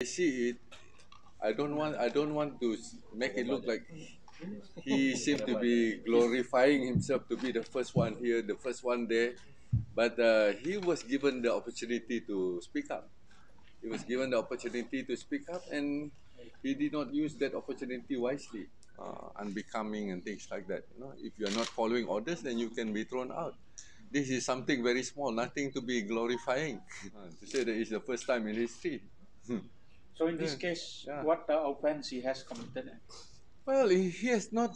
I see it, I don't want to make it look like he seemed to be glorifying himself to be the first one here, the first one there. But he was given the opportunity to speak up. He was given the opportunity to speak up, and he did not use that opportunity wisely, unbecoming and things like that. You know, if you are not following orders, then you can be thrown out. This is something very small, nothing to be glorifying. To say that it's the first time in history. So in this Yeah, case, yeah. what offense he has committed? Well, he has not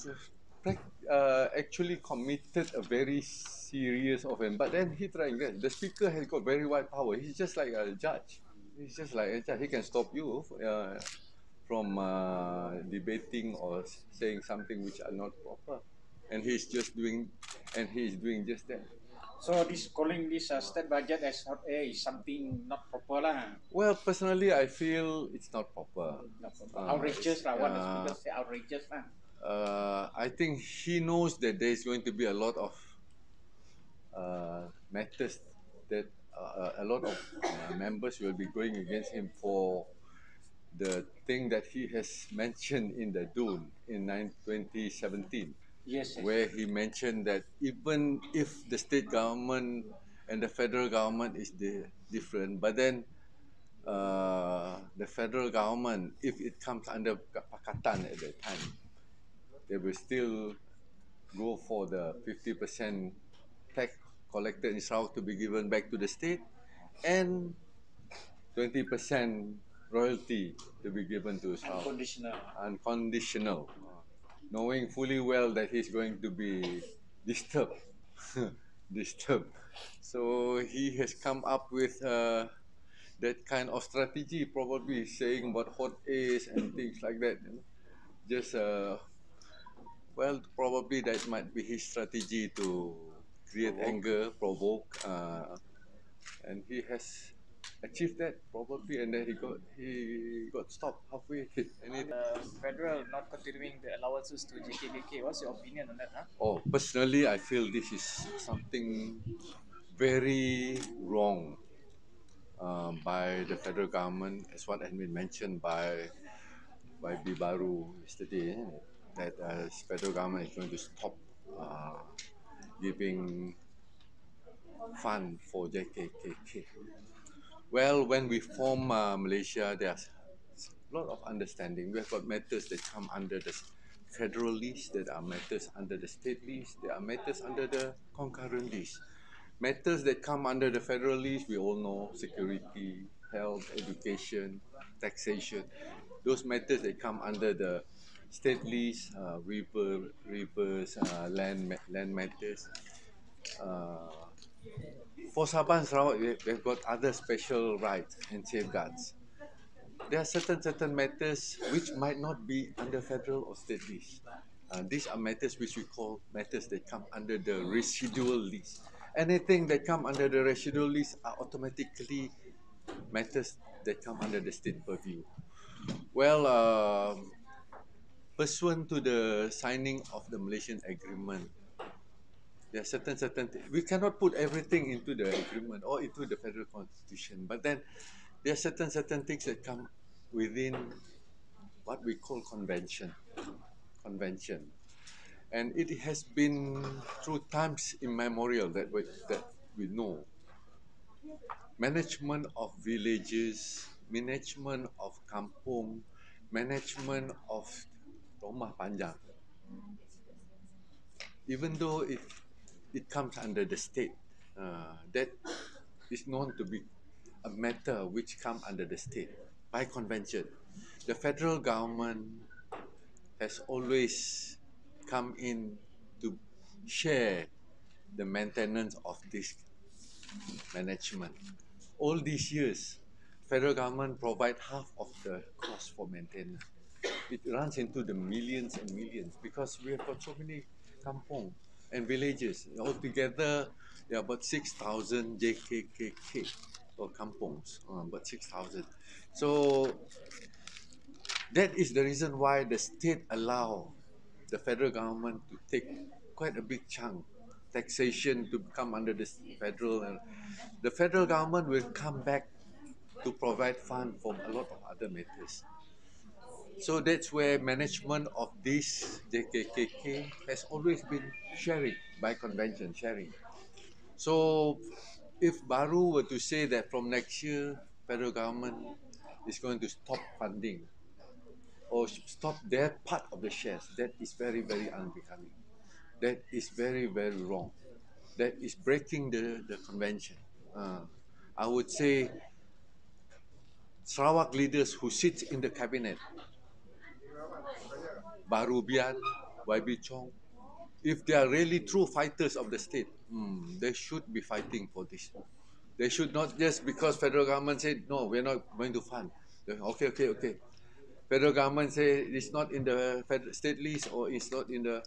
actually committed a very serious offense, but then he trying that. The speaker has got very wide power. He's just like a judge. He's just like a judge. He can stop you from debating or saying something which are not proper, and he's doing just that. So this calling this state budget as not a is something not proper lah, Well, personally, I feel it's not proper. not proper. Outrageous lah. What the speaker Uh, say outrageous lah. I think he knows that there is going to be a lot of matters that a lot of members will be going against him for the thing that he has mentioned in the Dune in 2017, Yes, yes. where he mentioned that even if the state government and the federal government is different, but then the federal government, if it comes under Pakatan at that time, they will still go for the 50% tax collected in Sarawak to be given back to the state and 20% royalty to be given to Sarawak. Unconditional. Unconditional. Knowing fully well that he's going to be disturbed. Disturbed. So he has come up with that kind of strategy, probably saying about hot A's and things like that. You know? Just well, probably that might be his strategy to create Provoke. anger, provoke, and he has achieved that probably, and then he got stopped halfway. And it, Federal not continuing the allowances to JKKK. What's your opinion on that? Huh? oh, personally, I feel this is something very wrong by the federal government, as what has been mentioned by Bibaru yesterday, that federal government is going to stop giving fund for JKKK. Well, when we form Malaysia, there's a lot of understanding. We have got matters that come under the federal list, there are matters under the state list, there are matters under the concurrent list. Matters that come under the federal list, we all know: security, health, education, taxation. Those matters that come under the state list, rivers, land matters. Uh, for Sabah and Sarawak, we've got other special rights and safeguards. There are certain matters which might not be under federal or state list. These are matters which we call matters that come under the residual list. Anything that come under the residual list are automatically matters that come under the state purview. Well, pursuant to the signing of the Malaysian agreement, there are certain things. We cannot put everything into the agreement or into the federal constitution, but then there are certain things that come within what we call convention, and it has been through times immemorial that we know management of villages, management of kampung, management of rumah panjang, even though it comes under the state, that is known to be a matter which come under the state by convention. The federal government has always come in to share the maintenance of this management. All these years, federal government provide half of the cost for maintenance. It runs into the millions and millions because we have got so many kampong and villages. Altogether, there are about 6,000 JKKK or kampongs, about 6,000. So that is the reason why the state allow the federal government to take quite a big chunk taxation to come under the federal, and the federal government will come back to provide fund for a lot of other matters. So that's where management of this JKKK has always been sharing by convention, sharing. So if Baru were to say that from next year, federal government is going to stop funding or stop their part of the shares, that is very, very unbecoming. That is very, very wrong. That is breaking the convention. I would say Sarawak leaders who sit in the cabinet, Barubian, YB Chong, if they are really true fighters of the state, they should be fighting for this. They should not just because federal government said no, we're not going to fund. Okay. Federal government say it's not in the state list or it's not in the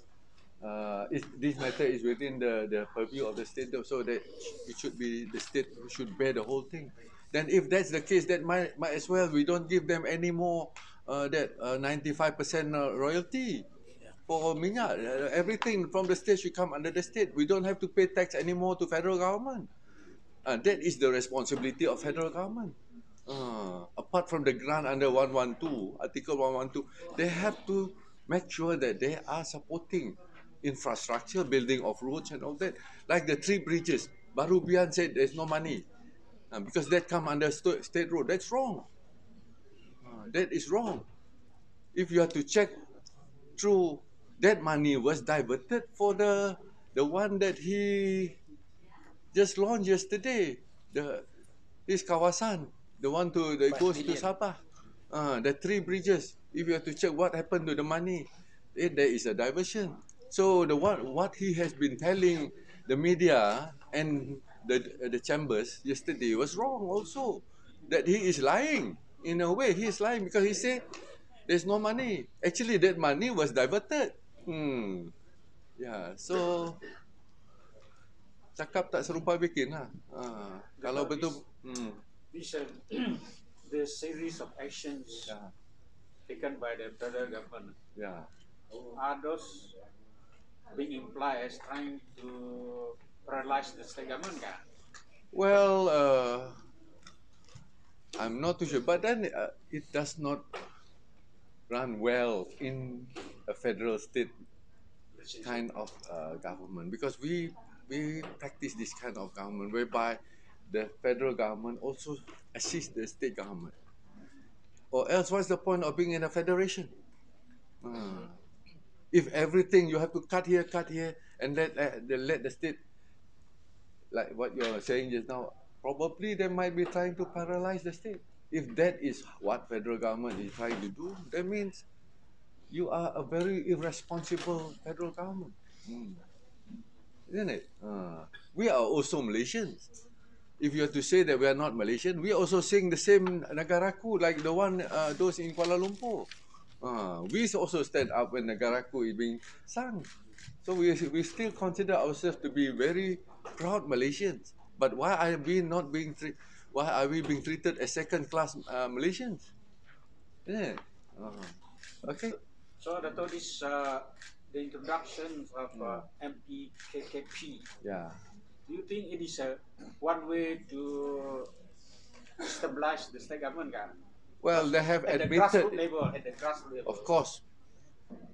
this matter is within the purview of the state, so that it should be the state who should bear the whole thing. Then if that's the case, that might as well we don't give them any more that 95% royalty for minyak. Everything from the state should come under the state. We don't have to pay tax anymore to federal government. That is the responsibility of federal government. Apart from the grant under 112, Article 112, they have to make sure that they are supporting infrastructure, building of roads and all that. Like the 3 bridges, Barubian said there's no money because that come under state road. That's wrong. That is wrong. If you have to check through, that money was diverted for the one that he just launched yesterday. This kawasan, the one that goes to Sabah, the 3 bridges. If you have to check what happened to the money, there is a diversion. So what he has been telling the media and the chambers yesterday was wrong also. That he is lying. In a way, he is lying because he said there's no money. Actually, that money was diverted. Yeah, so cakap tak serupa bikin lah. Kalau betul, This the series of actions yeah, taken by the federal government, yeah. are those being implied as trying to paralyze the state government, kan? Well, I'm not too sure, but then it does not run well in a federal state kind of government because we practice this kind of government whereby the federal government also assists the state government. Or else, what's the point of being in a federation? If everything you have to cut here, and let the state, like what you're saying just now, probably they might be trying to paralyze the state. If that is what federal government is trying to do, that means you are a very irresponsible federal government. Isn't it? We are also Malaysians. If you have to say that we are not Malaysian, we also sing the same Negaraku like the one those in Kuala Lumpur. We also stand up when Negaraku is being sung. So we still consider ourselves to be very proud Malaysians. But why are we not being why are we being treated as second-class Malaysians? Yeah. Okay. So Dato, this the introduction of MPKKP. Yeah. Do you think it is one way to stabilize the state government, kan? Well, they have At the admitted, grassroots level. of course,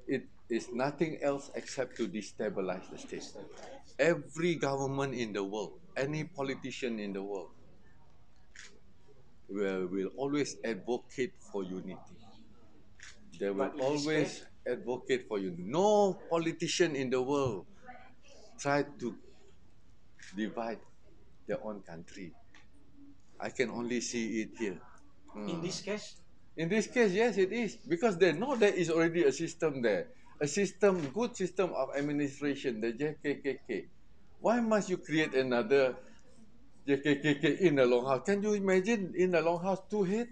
it is nothing else except to destabilize the state. Every government in the world, any politician in the world, will always advocate for unity. They will always advocate for unity. No politician in the world try to divide their own country. I can only see it here. In this case, In this case, yes, it is. Because they know there is already a system there. A system, good system of administration, the JKKK. Why must you create another JKKK in a long house? Can you imagine in a long house, 2 head?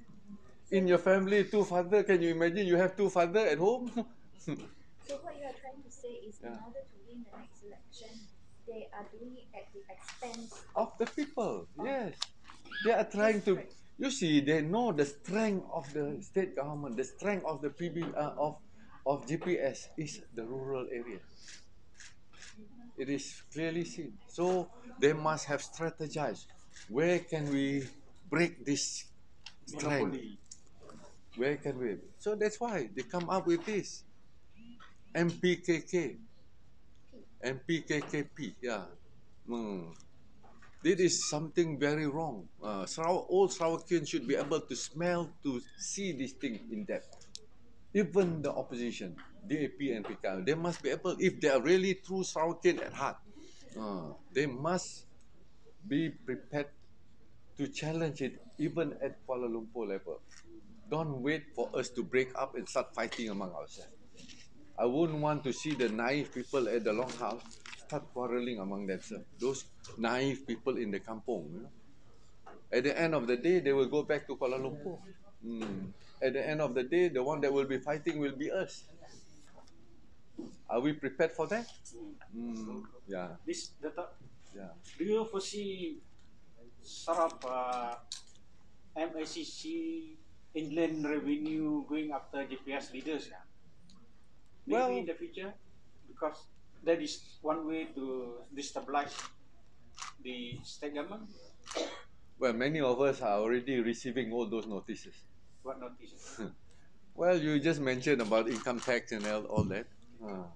In your family, 2 father? Can you imagine you have 2 father at home? So what you are trying to say is in order to win the next election, they are doing it at the expense Of the people, yes. They are trying to. You see, they know the strength of the state government, the strength of the of GPS is the rural area. It is clearly seen. So they must have strategized. Where can we break this strength. Monopoly. Where can we? So that's why they come up with this MPKK, MPKKP. Yeah. Hmm. This is something very wrong. All Sarawakians should be able to smell, to see this thing in depth. Even the opposition, DAP and PKM, they must be able, if they are really true Sarawakian at heart, they must be prepared to challenge it even at Kuala Lumpur level. Don't wait for us to break up and start fighting among ourselves. I wouldn't want to see the naive people at the longhouse start quarreling among themselves. Those naive people in the kampong, you know. At the end of the day, they will go back to Kuala Lumpur. At the end of the day, the one that will be fighting will be us. Are we prepared for that? Yeah, This yeah. do you foresee sort of MACC inland revenue going after GPS leaders? Yeah? Maybe in Well, the future, because that is one way to destabilize the state government. well, many of us are already receiving all those notices. What notice? Well, you just mentioned about income tax and all that. Oh,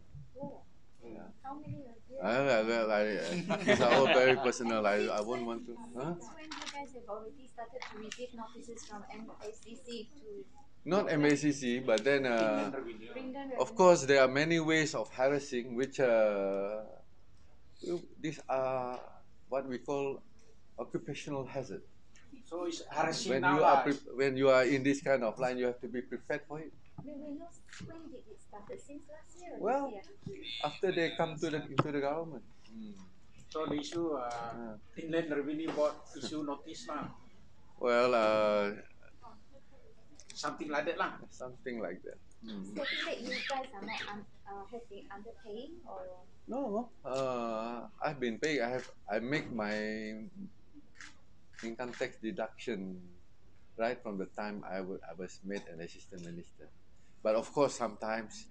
Yeah. how many of you? These are all very personal. I won't want to. Huh? Since when you guys have already started to receive notices from MACC to Not MACC, but then, Inland revenue. bring down of revenue? course, there are many ways of harassing, which these are what we call occupational hazard. So it's harassing When now you are lah. when you are in this kind of line, you have to be prepared for it. May we know when did it started? Since last year or Well, this year? after they come to into the government. So the issue Inland Revenue Board issue notice lah. Well, Something like that lah. something like that. Stating that you guys are not have been underpaying or No, I've been paying. I make my income tax deduction right from the time I was made an assistant minister. But of course, sometimes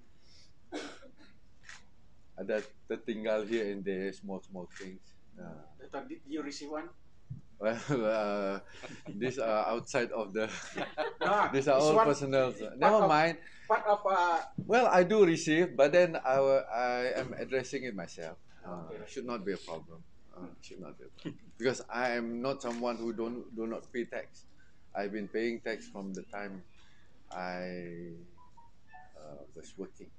ada tertinggal here and there, small things. Did you receive one? Well, these are outside of the. No, These are it's all one personal. part Never of- mind. Part of Well, I do receive, but then I am addressing it myself. Should not be a problem. Should not be a problem. Because I am not someone who do not pay tax. I've been paying tax from the time I was working.